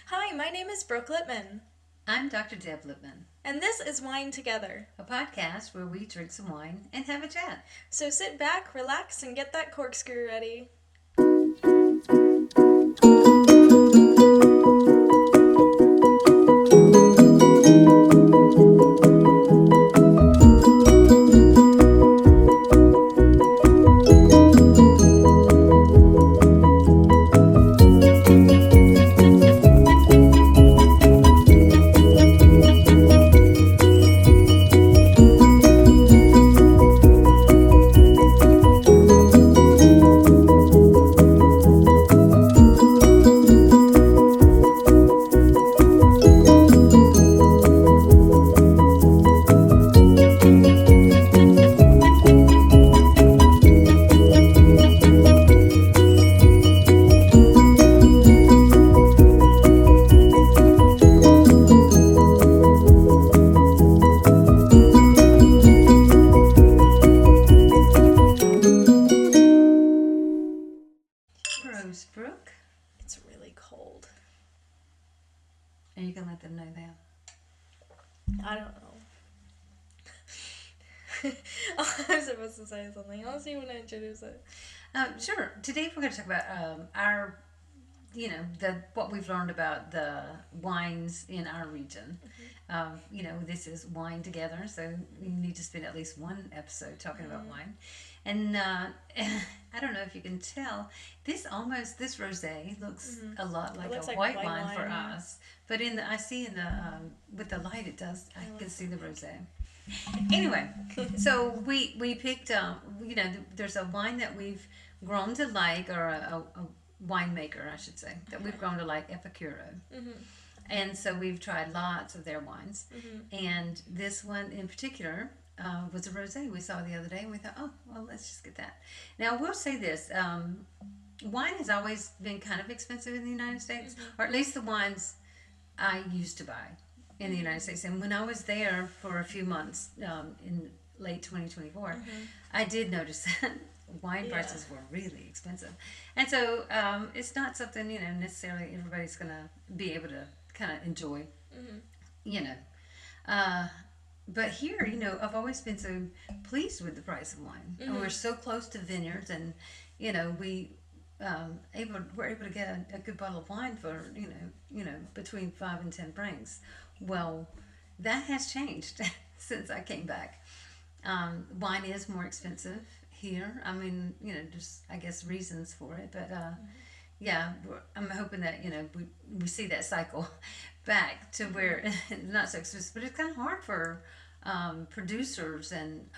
Hi, my name is Brooke Lippman, I'm Dr. Deb Lippman, and this is Wine Together. a podcast where we drink some wine and have a chat. So sit back, relax, and get that corkscrew ready. Brooke, It's really cold. and you can let them know that. I don't know. I'm supposed to say something else. You want to introduce it? Sure. Today we're going to talk about our, the what we've learned about the wines in our region. This is wine together, so we need to spend at least one episode talking about wine. And I don't know if you can tell, this rosé looks a lot like looks a like white white wine for wine, yeah. us. But I see in the with the light, it does. I can see the rosé. Anyway, so we picked there's a wine that we've grown to like, or a winemaker I should say, that we've grown to like, Epicuro. And so we've tried lots of their wines, and this one in particular was a rosé we saw the other day, and we thought, oh well, let's just get that. Now we'll say this: wine has always been kind of expensive in the United States, or at least the wines I used to buy in the United States. And when I was there for a few months in late 2024, I did notice that wine prices were really expensive. And so it's not something, necessarily everybody's going to be able to kind of enjoy, you know. Uh, but here, I've always been so pleased with the price of wine. And we're so close to vineyards, and, we're able to get a good bottle of wine for, between 5 and 10 francs. Well, that has changed since I came back. Wine is more expensive here. I mean, just, I guess, reasons for it. But yeah, I'm hoping that, we see that cycle back to where it's not so expensive. But it's kind of hard for producers and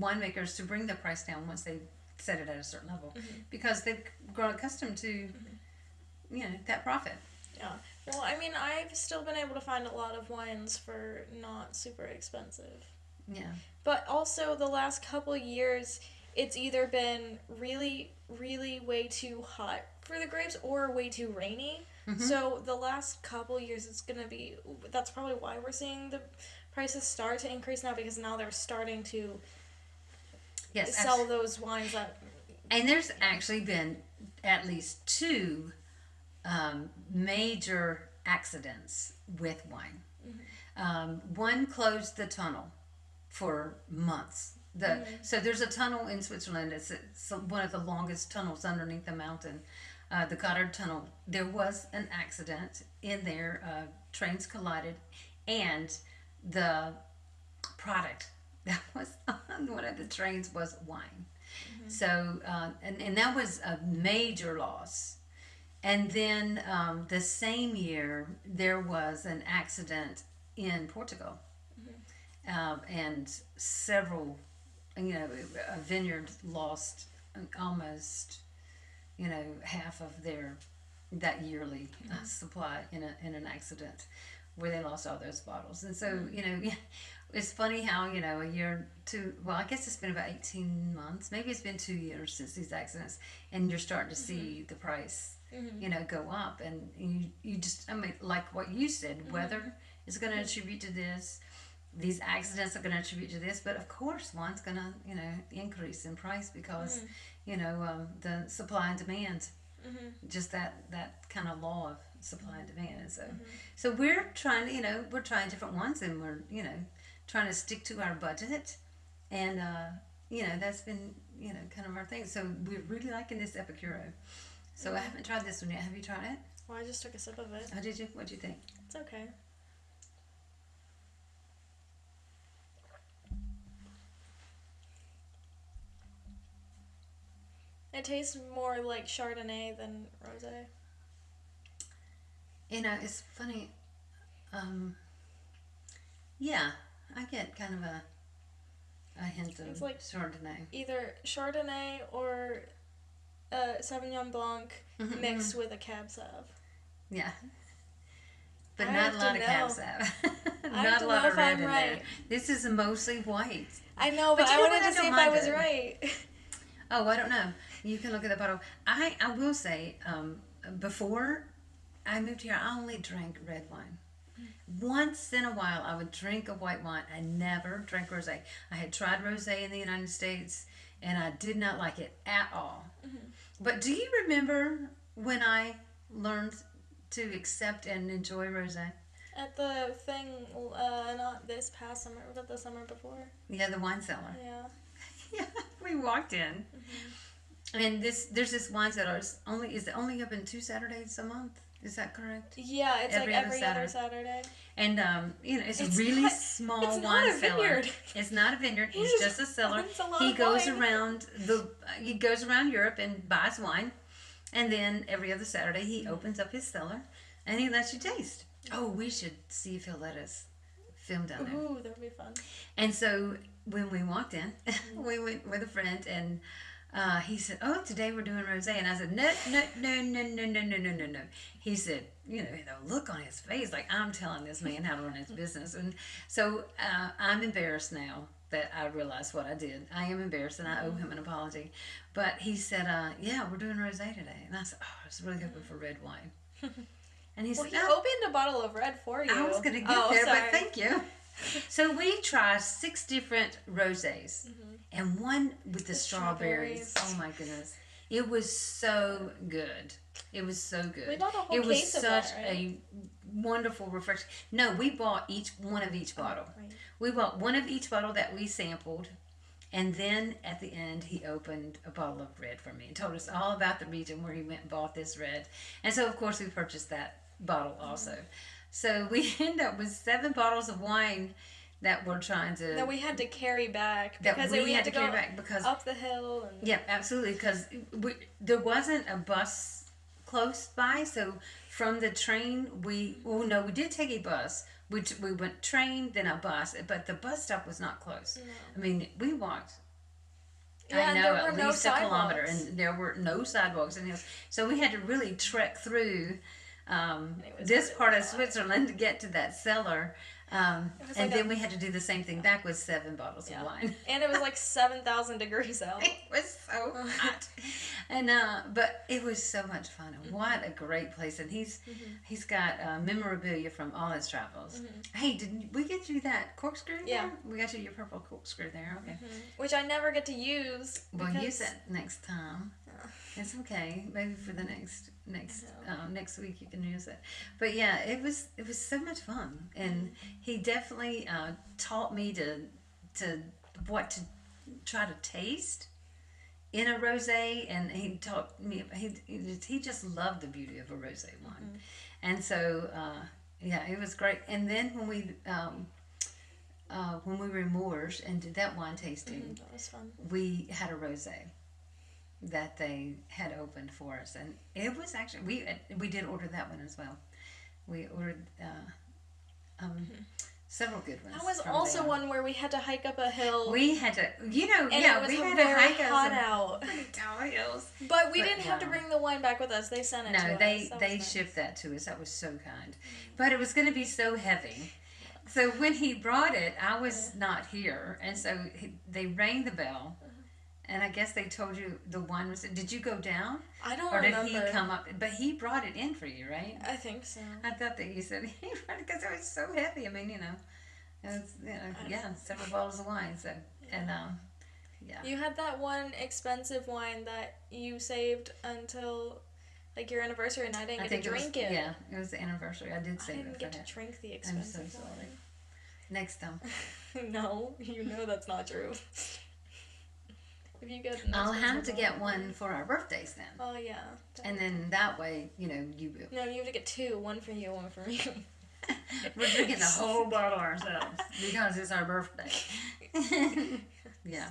winemakers to bring the price down once they set it at a certain level, because they've grown accustomed to, that profit. Yeah. Well, I mean, I've still been able to find a lot of wines for not super expensive. Yeah. But also, the last couple years, it's either been really, really way too hot for the grapes or way too rainy. So the last couple years, it's gonna be. That's probably why we're seeing the prices start to increase now, because now they're starting to Yes. sell those wines that. And there's actually been at least two major accidents with wine. One closed the tunnel for months. So there's a tunnel in Switzerland. It's one of the longest tunnels underneath the mountain, the Goddard Tunnel. There was an accident in there. Trains collided, and the product that was on one of the trains was wine. So and that was a major loss. And then the same year there was an accident in Portugal, and several, a vineyard lost almost, half of their that yearly supply in an accident where they lost all those bottles. And so, it's funny how, a year to, well, I guess it's been about 18 months, maybe it's been 2 years since these accidents, and you're starting to see the price, go up. And you just, I mean, like what you said, weather is going to attribute to this. These accidents are going to attribute to this, but of course one's going to, increase in price because, the supply and demand. just that kind of law of supply and demand. And so we're trying to, we're trying different ones, and we're, trying to stick to our budget. And, that's been, kind of our thing. So we're really liking this Epicuro. So I haven't tried this one yet. Have you tried it? Well, I just took a sip of it. Oh, did you? What'd you think? It's okay. It tastes more like Chardonnay than rosé. It's funny. Yeah, I get kind of a hint of It's like Chardonnay. Either Chardonnay or Sauvignon Blanc mixed with a Cab Sauv. Yeah. But I not a lot of Cab Sauv. Not a lot of red in there. This is mostly white. I know, but I wanted to see if I was right. Oh, I don't know. You can look at the bottle. I will say, before I moved here, I only drank red wine. Once in a while, I would drink a white wine. I never drank rosé. I had tried rosé in the United States, and I did not like it at all. But do you remember when I learned to accept and enjoy rosé? At the thing, not this past summer, but the summer before. Yeah, the wine cellar. Yeah. Yeah, we walked in, and there's this wine cellar. Is it only open 2 Saturdays a month? Is that correct? Yeah, it's every other Saturday. And it's a really small wine cellar. It's not a vineyard. It's just a cellar. He goes around Europe and buys wine, and then every other Saturday he opens up his cellar, and he lets you taste. Oh, we should see if he'll let us film down there. Ooh, that would be fun. And so when we walked in, we went with a friend, and he said, "Oh, today we're doing rosé," and I said, "No." He said, the look on his face, like I'm telling this man how to run his business, and so I'm embarrassed now that I realized what I did. I am embarrassed, and I owe him an apology. But he said, "Yeah, we're doing rosé today," and I said, "Oh, I was really hoping for red wine." And he said, he opened a bottle of red for you. I was going to get there, but thank you. So we tried 6 different rosés, and one with the strawberries. Oh my goodness. It was so good. It was so good. We bought a whole it was case of such that, right? a wonderful refreshment. No, we bought one of each bottle. Right. We bought one of each bottle that we sampled, and then at the end he opened a bottle of red for me and told us all about the region where he went and bought this red. And so of course we purchased that bottle also. So we end up with 7 bottles of wine that we're trying to... That we had to carry back. Because we had to carry back because up the hill. And... Yeah, absolutely. Because there wasn't a bus close by. So from the train, we did take a bus. We went train, then a bus. But the bus stop was not close. No. I mean, we walked... Yeah, I know, at least a kilometer. And there were no sidewalks in hills. So we had to really trek through... this part of Switzerland to get to that cellar, and then we had to do the same thing back with 7 bottles of wine. And it was like 7,000 degrees out. It was so hot, and but it was so much fun. And what a great place! And he's got memorabilia from all his travels. Hey, did we get you that corkscrew? Yeah, there? We got you your purple corkscrew there. Okay, which I never get to use. Well, use that next time. It's okay. Maybe for the next week you can use it. But yeah, it was so much fun, and he definitely taught me to what to try to taste in a rosé, and he taught me he just loved the beauty of a rosé wine, and so it was great. And then when we were in Moors and did that wine tasting, that was fun. We had a rosé that they had opened for us, and it was actually we did order that one as well. We ordered several good ones. That was also one where we had to hike up a hill. We had to, and it was we had very to hike hot out. Tall hills. But we didn't have to bring the wine back with us. They sent it to us. No, they shipped that to us. That was so kind. But it was going to be so heavy. So when he brought it, I was not here, and so they rang the bell. And I guess they told you the wine was... Did you go down? I don't remember. Or did he come up? But he brought it in for you, right? I think so. I thought that you said he brought it because it was so heavy. I mean, it was, several bottles of wine. So, and, You had that one expensive wine that you saved until like your anniversary, and I didn't get to drink it. Yeah, it was the anniversary. I did save it for that. I didn't get to drink the expensive I'm so sorry. wine. Next time. No, you know that's not true. If you get I'll have to get one for our birthdays then. Oh yeah. And then that way, you will. No, you have to get two. One for you, one for me. We're drinking the whole bottle ourselves because it's our birthday. Yeah.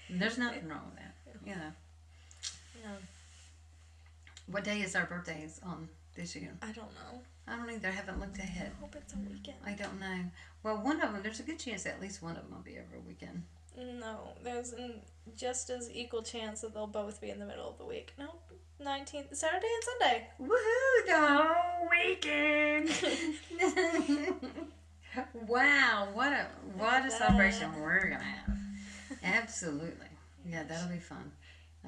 There's nothing wrong with that. Yeah. What day is our birthdays on this year? I don't know. I don't either. I haven't looked ahead. I hope it's a weekend. I don't know. Well, one of them, there's a good chance at least one of them will be every weekend. No, there's just as equal chance that they'll both be in the middle of the week. No, 19th, Saturday and Sunday. Woohoo! The whole weekend. Wow! What a celebration we're gonna have. Absolutely. Yeah, that'll be fun.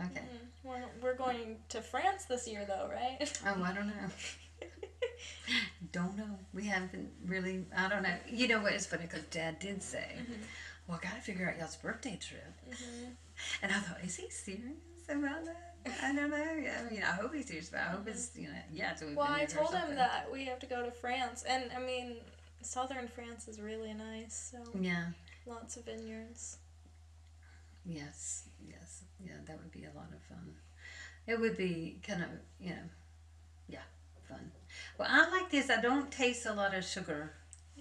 Okay. We're going to France this year, though, right? Oh, I don't know. Don't know. We haven't really. I don't know. You know what? It's funny because Dad did say, "Well, I got to figure out y'all's birthday trip." And I thought, is he serious about that? I don't know. I mean, I hope he's serious about it. I hope it's yeah. So well, I told him that we have to go to France, and I mean, southern France is really nice. So yeah, lots of vineyards. Yes. Yeah, that would be a lot of fun. It would be kind of, fun. Well, I like this. I don't taste a lot of sugar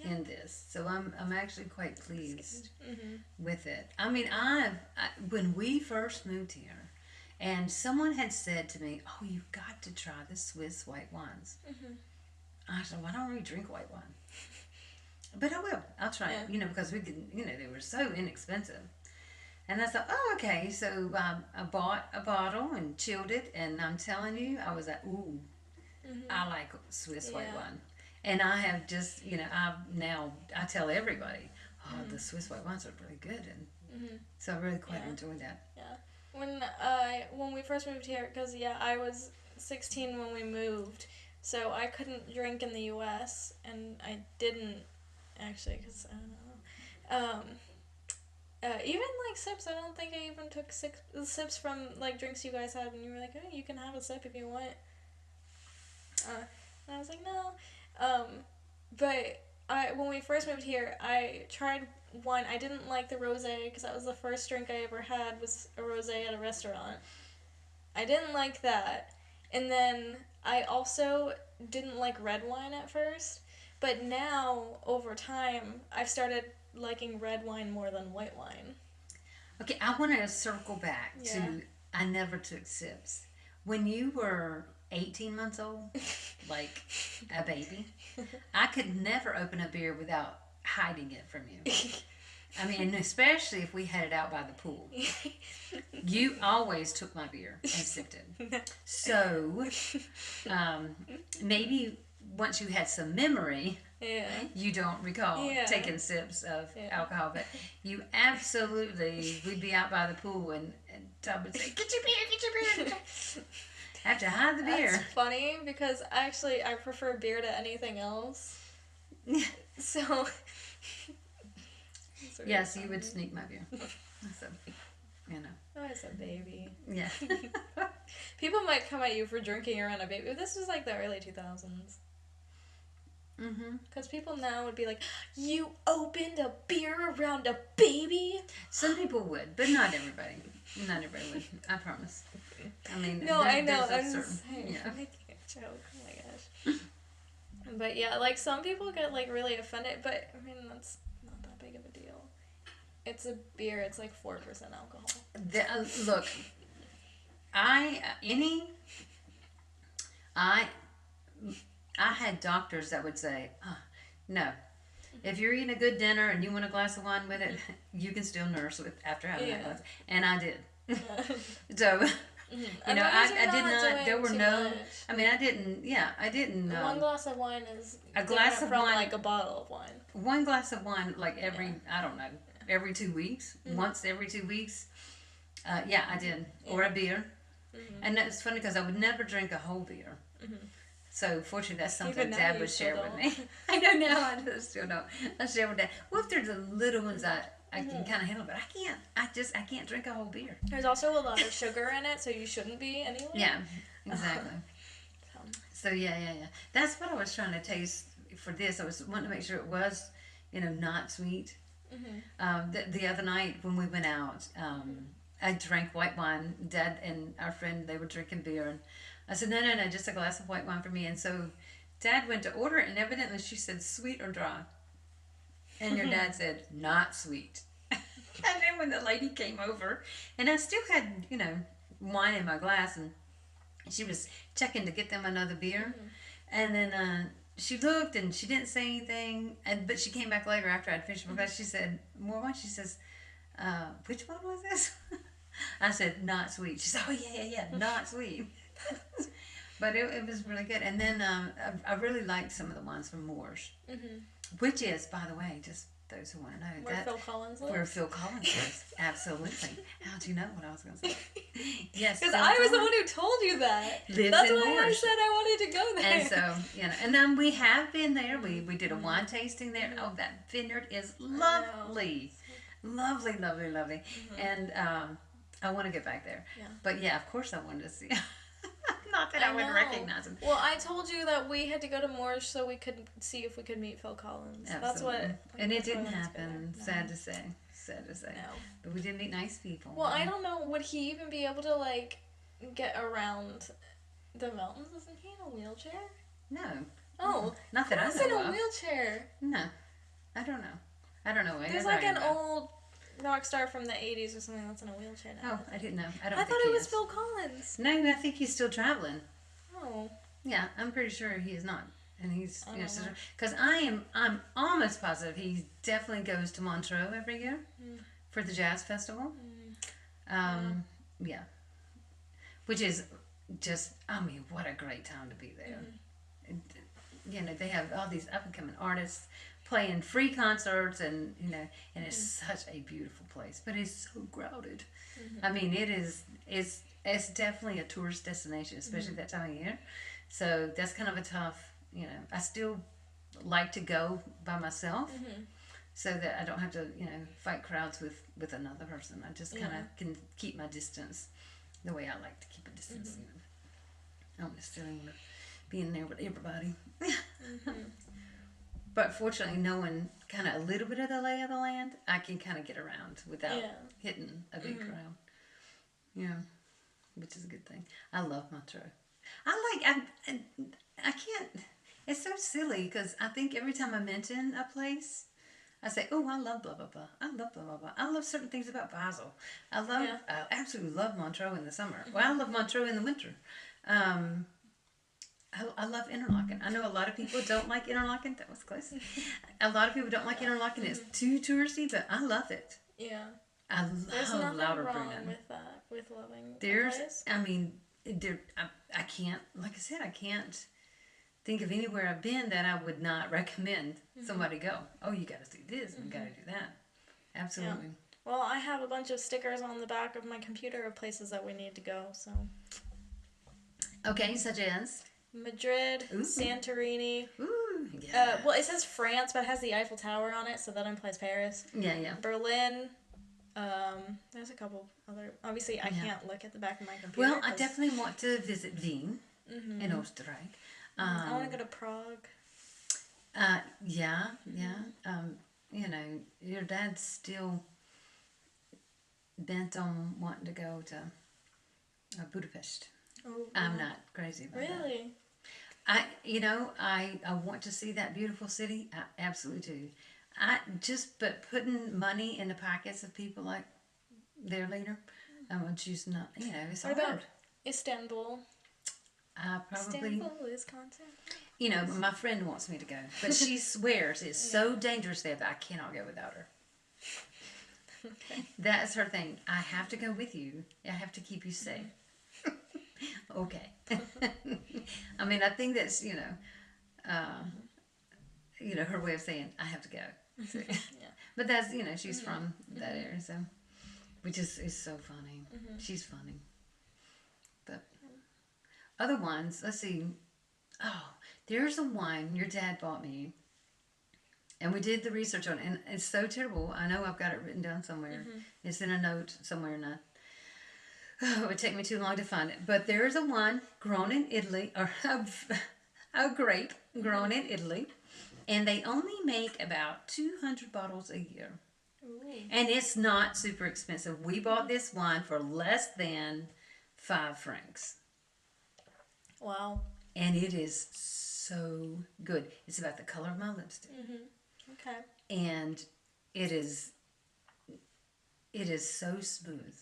in this, so I'm actually quite pleased with it. I mean, when we first moved here, and someone had said to me, "Oh, you've got to try the Swiss white wines." I said, "Well, I don't really drink white wine, but I will. I'll try it." Because we can. They were so inexpensive. And I thought, oh, okay. So I bought a bottle and chilled it, and I'm telling you, I was like, ooh, I like Swiss white wine. And I have just, I tell everybody, oh, the Swiss white wines are really good, and so I really quite enjoyed that. Yeah. When we first moved here, because I was 16 when we moved, so I couldn't drink in the U.S. and I didn't actually, because I don't know. Even like sips, I don't think I even took sips from like drinks you guys had, and you were like, "Hey, you can have a sip if you want." And I was like, "No," but when we first moved here, I tried one. I didn't like the rosé because that was the first drink I ever had was a rosé at a restaurant. I didn't like that, and then I also didn't like red wine at first, but now over time I've started liking red wine more than white wine. Okay, I want to circle back to I never took sips. When you were 18 months old, like a baby, I could never open a beer without hiding it from you. I mean, especially if we had it out by the pool. You always took my beer and sipped it. So, maybe once you had some memory, you don't recall taking sips of alcohol, but you absolutely, we'd be out by the pool and Todd would say, get your beer. Have to hide the beer. That's funny because actually I prefer beer to anything else. So. Yes, you would sneak my beer. So, Oh, it's a baby. Yeah. People might come at you for drinking around a baby. This was like the early 2000s. Because people now would be like, you opened a beer around a baby? Some people would, but not everybody. Not everybody would, I promise. I mean, no, I know. I'm certain, just saying. I'm making a joke. Oh my gosh. But yeah, like some people get like really offended, but I mean, that's not that big of a deal. It's a beer, it's like 4% alcohol. Look, I had doctors that would say, no, if you're eating a good dinner and you want a glass of wine with it, you can still nurse after having that glass. And I did. So, I did not, there were no, much. I mean, I didn't. One glass of wine is a glass of wine, like a bottle of wine. One glass of wine, like I don't know, every 2 weeks, once every 2 weeks. I did. Or a beer. And it's funny because I would never drink a whole beer. So, fortunately, that's something Dad would share with me. I don't know. I still don't. I share with Dad. Well, if there's the little ones I can kind of handle, but I can't drink a whole beer. There's also a lot of sugar in it, so you shouldn't be anyway. Yeah, exactly. So yeah. That's what I was trying to taste for this. I was wanting to make sure it was, not sweet. The other night when we went out, I drank white wine. Dad and our friend, they were drinking beer, and I said, no, just a glass of white wine for me. And so Dad went to order it, and evidently she said sweet or dry, and your dad said not sweet. And then when the lady came over, and I still had wine in my glass, and she was checking to get them another beer, and then she looked and she didn't say anything, but she came back later after I'd finished my glass. She said, more wine? She says, which one was this? I said, not sweet. She said, oh yeah, not sweet. But it was really good. And then I really liked some of the ones from Moore's, which is, by the way, just those who want to know, where Phil Collins lives. Where Phil Collins lives. Absolutely. How'd you know what I was going to say? Yes. Because I was the one who told you that. That's why I said I wanted to go there. And so, and then we have been there. We did a wine tasting there. Oh, that vineyard is lovely. Lovely. And I want to get back there. Yeah. But yeah, of course I wanted to see. Not that I would recognize him. Well, I told you that we had to go to Moore's so we could see if we could meet Phil Collins. Absolutely. That's what. And it didn't happen. No. Sad to say. No. But we did meet nice people. Well, I don't know. Would he even be able to get around the mountains? Isn't he in a wheelchair? No. Oh. Not that I know Who's in a wheelchair? No. I don't know. There's an old rock star from the 80s or something that's in a wheelchair now. Oh, I didn't know. I thought it was Phil Collins. No, I think he's still traveling. Oh. Yeah, I'm pretty sure he is not. And he's, because I'm almost positive he definitely goes to Montreux every year for the jazz festival. Yeah. Which is just, what a great time to be there. They have all these up and coming artists playing free concerts, and and it's such a beautiful place, but it's so crowded. It's definitely a tourist destination, especially that time of year. So that's kind of a tough, I still like to go by myself so that I don't have to, fight crowds with another person. I just kind of can keep my distance the way I like to keep a distance. I don't necessarily want to be in there with everybody. But fortunately, knowing kind of a little bit of the lay of the land, I can kind of get around without hitting a big crowd. Yeah, which is a good thing. I love Montreux. I can't, it's so silly because I think every time I mention a place, I say, oh, I love blah, blah, blah. I love blah, blah, blah. I love certain things about Basel. I absolutely love Montreux in the summer. Well, I love Montreux in the winter. I love Interlaken. I know a lot of people don't like Interlaken. That was close. A lot of people don't like Interlaken. It's too touristy, but I love it. Yeah. There's nothing wrong with that, with loving a place. I can't, like I said, I can't think of anywhere I've been that I would not recommend somebody go. Oh, you got to see this and you got to do that. Absolutely. Yeah. Well, I have a bunch of stickers on the back of my computer of places that we need to go, so. Okay, such as? Madrid, Santorini. Ooh, yeah. Well, it says France, but it has the Eiffel Tower on it, so that implies Paris. Yeah. Berlin. There's a couple other. Obviously, I can't look at the back of my computer. Well, I definitely want to visit Wien in Österreich. I want to go to Prague. Yeah. Your dad's still bent on wanting to go to Budapest. Oh, I'm not crazy about that. Really? I want to see that beautiful city. I absolutely do. But putting money in the pockets of people like their leader, I'm going to choose not, it's hard. What about Istanbul? Probably. Istanbul is content. My friend wants me to go, but she swears it's so dangerous there that I cannot go without her. Okay. That's her thing. I have to go with you. I have to keep you safe. Okay. I think that's, her way of saying, I have to go. So, yeah. But that's, she's from that area, so, which is so funny. She's funny. But other ones, let's see. Oh, there's a wine your dad bought me. And we did the research on it, and it's so terrible. I know I've got it written down somewhere. It's in a note somewhere, and it would take me too long to find it. But there is a wine grown in Italy, or a grape grown in Italy, and they only make about 200 bottles a year. Ooh. And it's not super expensive. We bought this wine for less than 5 francs. Wow. And it is so good. It's about the color of my lipstick. Okay. And it is so smooth.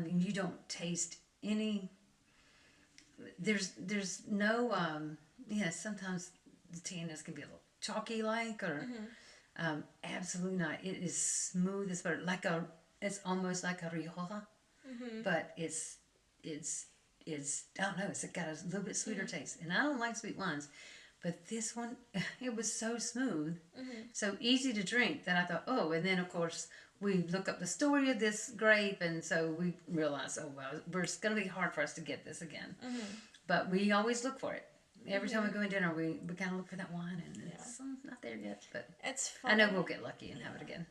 You don't taste any. There's no. Sometimes the tannins can be a little chalky like, or absolutely not. It is smooth as butter, it's almost like a Rioja, but it's I don't know. It's got a little bit sweeter taste, and I don't like sweet wines. But this one, it was so smooth, so easy to drink that I thought, oh, and then of course we look up the story of this grape, and so we realized, oh, well, it's going to be hard for us to get this again. But we always look for it. Every time we go in dinner, we kind of look for that wine, and it's not there yet. But it's fun. I know we'll get lucky and have it again.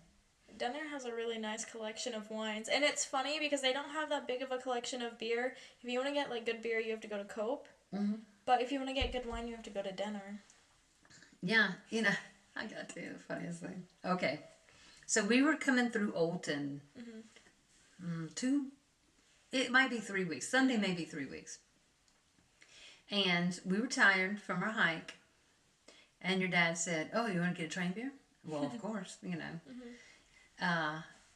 Denner has a really nice collection of wines, and it's funny because they don't have that big of a collection of beer. If you want to get like good beer, you have to go to Cope. But if you want to get good wine, you have to go to Denner. Yeah, I got to the funniest thing. Okay, so we were coming through Olton. It might be 3 weeks. Sunday, maybe 3 weeks. And we were tired from our hike, and your dad said, "Oh, you want to get a train beer?" Well, of course,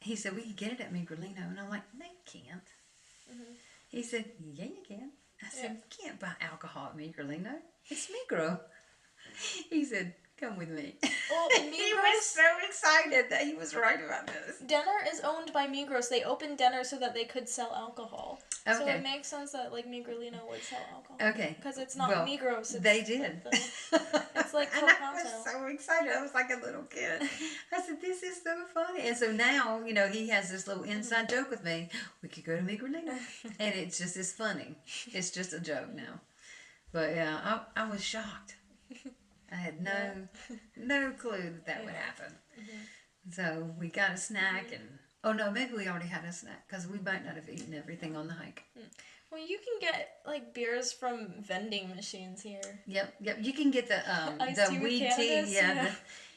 He said, "We can get it at Migrolino," and I'm like, "No, you can't." He said, "Yeah, you can." I said, "You can't buy alcohol at Migrolino. It's Migro." He said, "Come with me." Well, He was so excited that he was right about this. Denner is owned by Migros. They opened Denner so that they could sell alcohol. Okay. So it makes sense that like Migrolino would sell alcohol. Okay. Because it's not Migros. It's they did. It's like and I was so excited. I was like a little kid. I said, "This is so funny." And so now, he has this little inside joke with me. We could go to Migrolino. And it's just as funny. It's just a joke now. But yeah, I was shocked. I had no clue that would happen. So we got a snack, and oh no, maybe we already had a snack because we might not have eaten everything on the hike. Well, you can get like beers from vending machines here. Yep. You can get the weed tea,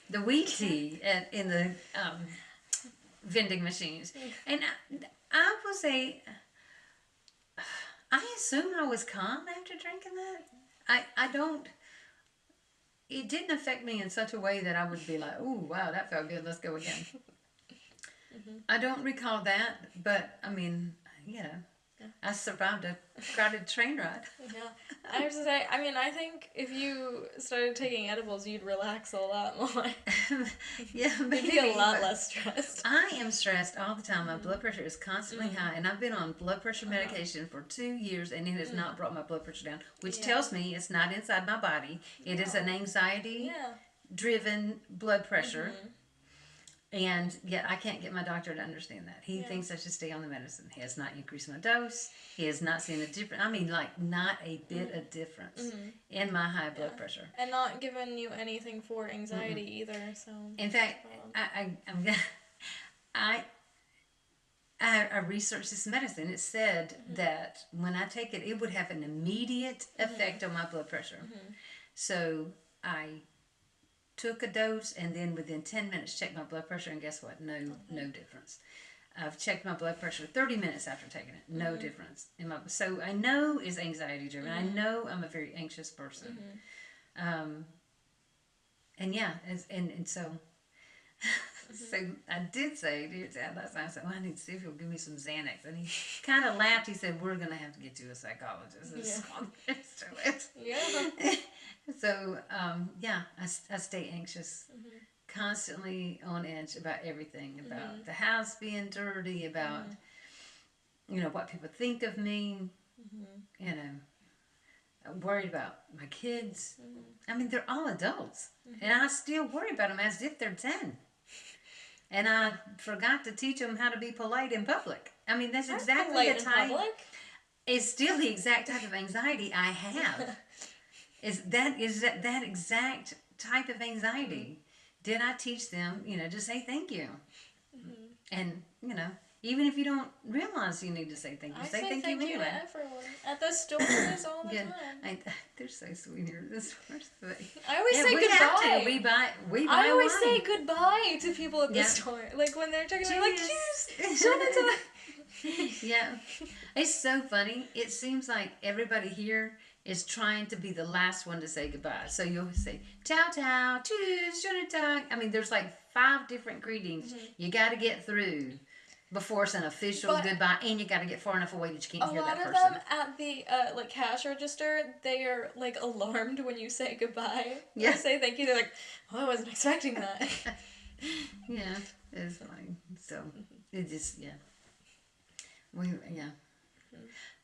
the weed tea in the vending machines. And I will say, I assume I was calm after drinking that. I don't. It didn't affect me in such a way that I would be like, "Ooh, wow, that felt good. Let's go again." I don't recall that, but I mean, I survived a crowded train ride. Yeah, I have to say, I think if you started taking edibles, you'd relax a lot more. Yeah, maybe. You'd be a lot less stressed. I am stressed all the time. My blood pressure is constantly high, and I've been on blood pressure medication for 2 years, and it has not brought my blood pressure down, which tells me it's not inside my body. It is an anxiety-driven blood pressure. And yet I can't get my doctor to understand that. He thinks I should stay on the medicine. He has not increased my dose. He has not seen a difference. Not a bit of difference in my high blood pressure. And not given you anything for anxiety either. So in fact, I researched this medicine. It said that when I take it, it would have an immediate effect on my blood pressure. So I took a dose, and then within 10 minutes checked my blood pressure, and guess what? No difference. I've checked my blood pressure 30 minutes after taking it. No difference. So I know it's anxiety driven. I know I'm a very anxious person. And so so I did say to your dad last night, I said, "Well, I need to see if he'll give me some Xanax." And he kind of laughed. He said, "We're going to have to get you a psychologist." Yeah. So, I stay anxious, constantly on edge about everything, about the house being dirty, about, what people think of me, I'm worried about my kids. They're all adults, and I still worry about them as if they're 10. And I forgot to teach them how to be polite in public. That's exactly the type. It's still the exact type of anxiety I have. Is that exact type of anxiety? Did I teach them, to say thank you? And, Even if you don't realize you need to say thank you, I say say thank thank you you anyway. to everyone. At the stores all the Yeah, time. they're so sweet here. This first thing. I always say we goodbye. have to. We buy I always wine. say goodbye to people at the Yeah. store. Like when they're talking, they're like, cheers! Yeah. It's so funny. It seems like everybody here is trying to be the last one to say goodbye. So you'll say, ciao, ciao, tschüss, schönen Tag. I mean, there's like 5 different greetings you got to get through before it's an official goodbye, and you got to get far enough away that you can't hear that person. A lot of them at the like cash register, they are like alarmed when you say goodbye. Yeah. Or say thank you. They're like, oh, I wasn't expecting that. Yeah, it's funny. So it just yeah.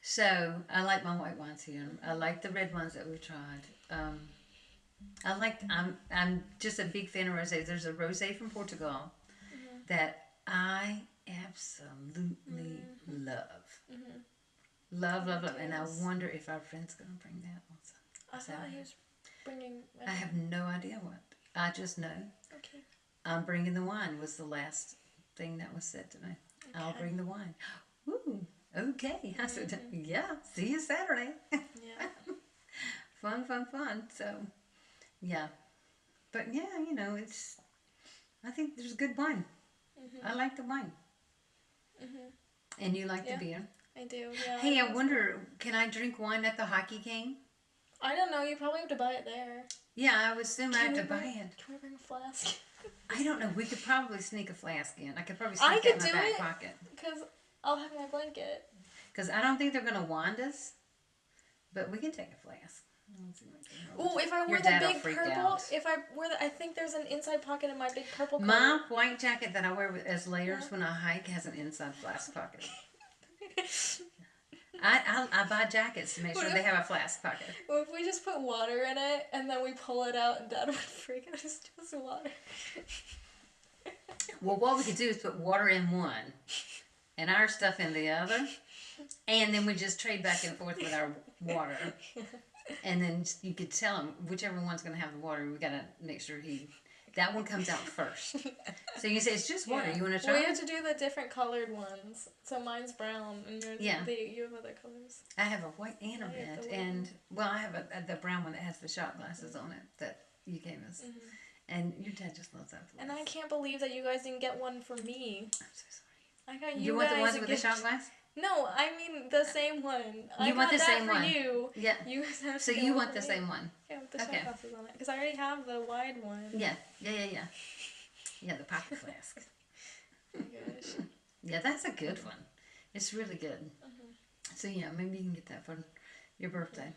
So I like my white wines here. I like the red ones that we've tried. I'm just a big fan of rosé. There's a rosé from Portugal that I absolutely love. Love, and I wonder if our friend's gonna bring that also. I thought he was bringing. I have no idea what. I just know. Okay. I'm bringing the wine was the last thing that was said to me. Okay. I'll bring the wine. Ooh, okay. I said, yeah, see you Saturday. Yeah. Fun. So, yeah. But yeah, I think there's good wine. I like the wine. And you like the beer? I do, yeah. Hey, I wonder, can I drink wine at the hockey game? I don't know. You probably have to buy it there. Yeah, I would assume I have to buy it. Can we bring a flask? I don't know. We could probably sneak a flask in. I could probably sneak it in my back pocket. Because I'll have my blanket. Because I don't think they're going to wand us, but we can take a flask. Ooh, if I wear the big purple, I think there's an inside pocket in my big purple coat. My white jacket that I wear as layers when I hike has an inside flask pocket. I buy jackets to make sure they have a flask pocket. Well, if we just put water in it and then we pull it out and Dad would freak out, it's just water. Well, what we could do is put water in one and our stuff in the other, and then we just trade back and forth with our water. And then you could tell him whichever one's going to have the water, we got to make sure that one comes out first. So you can say, it's just water. You want to try We have to do the different colored ones. So mine's brown, and you have other colors. I have a white and a red. And, well, I have the brown one that has the shot glasses on it that you gave us. And your dad just loves that. And I can't believe that you guys didn't get one for me. I'm so sorry. I got you want the ones with the shot glass? No, I mean the same one. You want the same one? You. Yeah. So you want the me. same one? Yeah, with the shot glasses on it. Because I already have the wide one. Yeah. Yeah, the pocket flask. Oh my gosh. Yeah, that's a good one. It's really good. So yeah, maybe you can get that for your birthday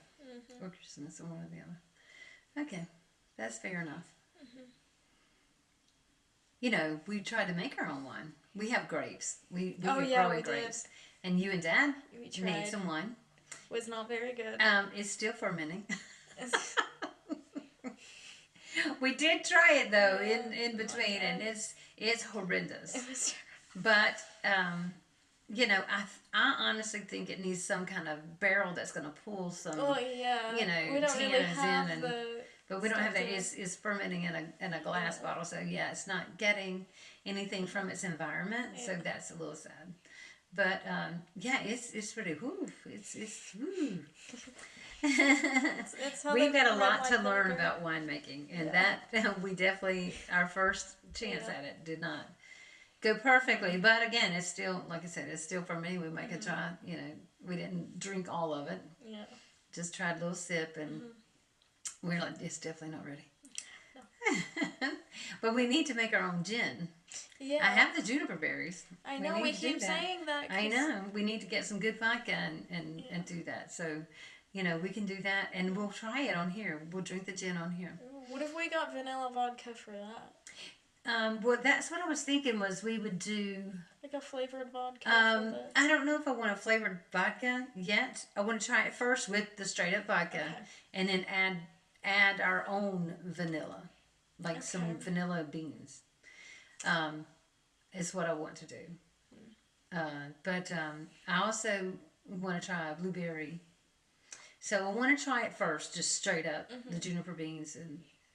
or Christmas or one or the other. Okay, that's fair enough. We tried to make our own wine. We have grapes. We were growing grapes. And you and Dad made some wine. Was not very good. It's still fermenting. We did try it though in between, and it's horrendous. It was but I honestly think it needs some kind of barrel that's going to pull some. Oh yeah. We don't really have but we don't have that. It's fermenting in a glass bottle, so yeah, it's not getting anything from its environment. Yeah. So that's a little sad. But it's pretty. It's We've got a lot to learn about winemaking, and that we definitely our first chance at it did not go perfectly. But again, it's still, like I said, it's still for me. We make a try. We didn't drink all of it. Yeah. Just tried a little sip, and we're like, it's definitely not ready. No. But we need to make our own gin. Yeah. I have the juniper berries. I know, we keep saying that. I know. We need to get some good vodka and do that. So, we can do that, and we'll try it on here. We'll drink the gin on here. What if we got vanilla vodka for that? Well, that's what I was thinking was we would do... Like a flavored vodka I don't know if I want a flavored vodka yet. I want to try it first with the straight up vodka, and then add our own vanilla. Like some vanilla beans. Is what I want to do. But I also want to try a blueberry. So I want to try it first, just straight up, the juniper beans,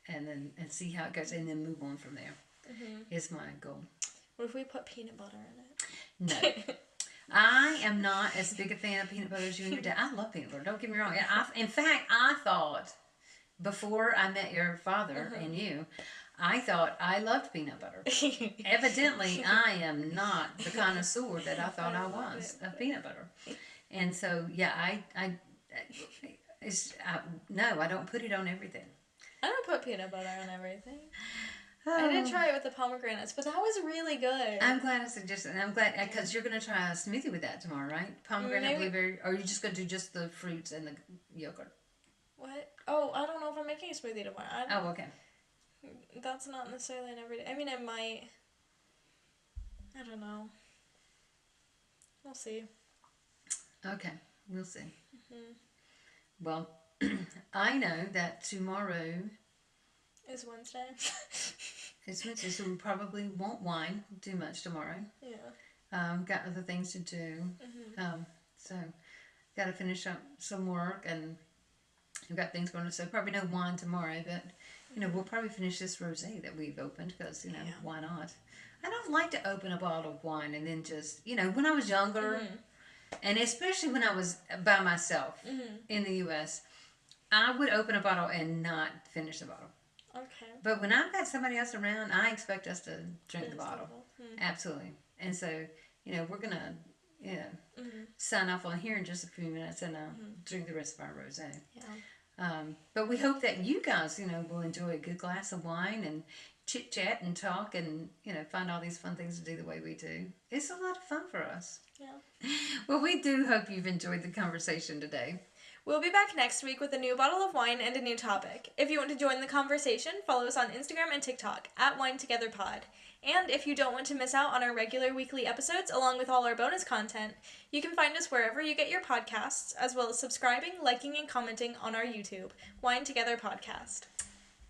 and see how it goes, and then move on from there. Is my goal. What if we put peanut butter in it? No. I am not as big a fan of peanut butter as you and your dad. I love peanut butter. Don't get me wrong. In fact, I thought before I met your father and you, I thought I loved peanut butter. Evidently, I am not the connoisseur that I thought I was of peanut butter. And so, yeah, no, I don't put it on everything. I don't put peanut butter on everything. I did try it with the pomegranates, but that was really good. I'm glad I suggested, and I'm glad because you're going to try a smoothie with that tomorrow, right? Pomegranate, blueberry, or are you just going to do just the fruits and the yogurt? What? Oh, I don't know if I'm making a smoothie tomorrow. Oh, okay. That's not necessarily an everyday. I mean, it might. I don't know. We'll see. Okay, we'll see. Well, I know that tomorrow is Wednesday. It's Wednesday, so we probably won't wine too much tomorrow. Yeah. Got other things to do. So got to finish up some work, and we've got things going on. So probably no wine tomorrow, but we'll probably finish this rosé that we've opened because why not? I don't like to open a bottle of wine and then just when I was younger, and especially when I was by myself in the U.S., I would open a bottle and not finish the bottle. Okay. But when I've got somebody else around, I expect us to drink the bottle. Absolutely. And so, we're going to, sign off on here in just a few minutes and drink the rest of our rosé. Yeah. But we hope that you guys, will enjoy a good glass of wine and chit-chat and talk and, find all these fun things to do the way we do. It's a lot of fun for us. Yeah. Well, we do hope you've enjoyed the conversation today. We'll be back next week with a new bottle of wine and a new topic. If you want to join the conversation, follow us on Instagram and TikTok @WineTogetherPod. And if you don't want to miss out on our regular weekly episodes along with all our bonus content, you can find us wherever you get your podcasts, as well as subscribing, liking, and commenting on our YouTube, Wine Together Podcast.